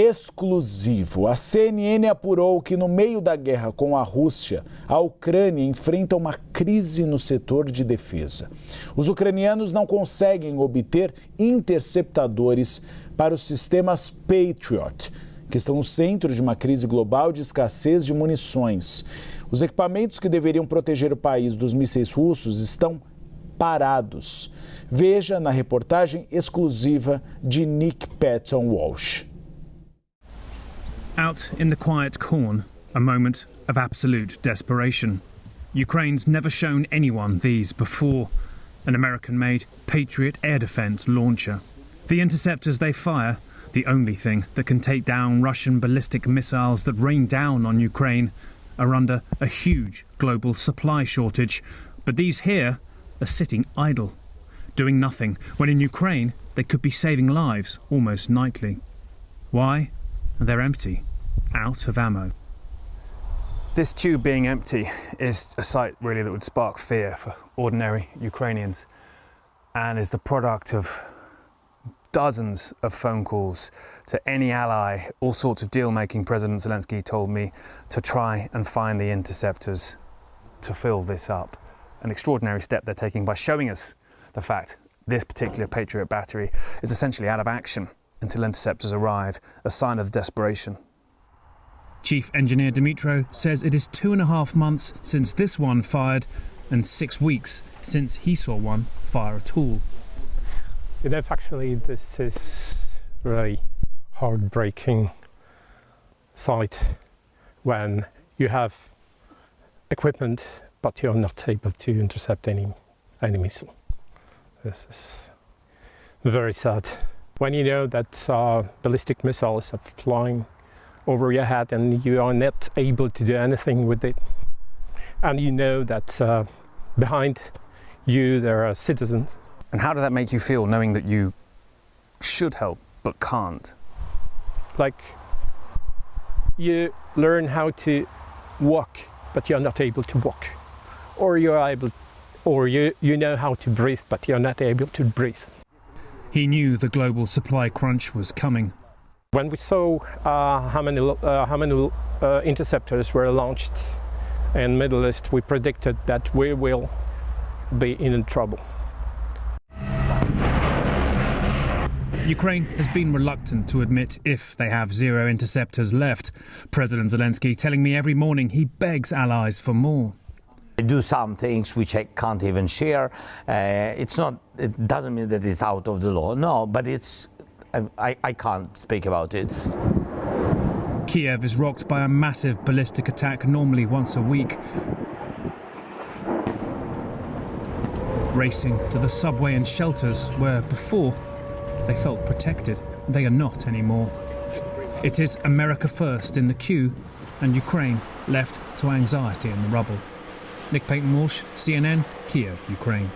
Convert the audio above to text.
Exclusivo. A CNN apurou que no meio da guerra com a Rússia, a Ucrânia enfrenta uma crise no setor de defesa. Os ucranianos não conseguem obter interceptadores para os sistemas Patriot, que estão no centro de uma crise global de escassez de munições. Os equipamentos que deveriam proteger o país dos mísseis russos estão parados. Veja na reportagem exclusiva de Nick Patton Walsh. Out in the quiet corn, a moment of absolute desperation. Ukraine's never shown anyone these before. An American-made Patriot air defense launcher. The interceptors they fire, the only thing that can take down Russian ballistic missiles that rain down on Ukraine, are under a huge global supply shortage. But these here are sitting idle, doing nothing, when in Ukraine they could be saving lives almost nightly. Why? They're empty, out of ammo. This tube being empty is a sight really that would spark fear for ordinary Ukrainians, and is the product of dozens of phone calls to any ally, all sorts of deal-making. President Zelensky told me to try and find the interceptors to fill this up. An extraordinary step they're taking by showing us the fact this particular Patriot battery is essentially out of action until interceptors arrive, a sign of desperation. Chief Engineer Dmytro says it is 2.5 months since this one fired and 6 weeks since he saw one fire at all. You know, factually, this is really heartbreaking sight when you have equipment but you're not able to intercept any missile. This is very sad. When you know that ballistic missiles are flying over your head and you are not able to do anything with it, and you know that behind you there are citizens. And how did that make you feel, knowing that you should help but can't? Like you learn how to walk, but you're not able to walk, or you know how to breathe, but you're not able to breathe. He knew the global supply crunch was coming. When we saw how many interceptors were launched in Middle East, we predicted that we will be in trouble. Ukraine has been reluctant to admit if they have 0 interceptors left. President Zelensky telling me every morning he begs allies for more. I do some things which I can't even share. It doesn't mean that it's out of the law, no, but I can't speak about it. Kiev is rocked by a massive ballistic attack normally once a week. Racing to the subway and shelters where before they felt protected. They are not anymore. It is America first in the queue and Ukraine left to anxiety in the rubble. Nick Payton Walsh, CNN, Kiev, Ukraine.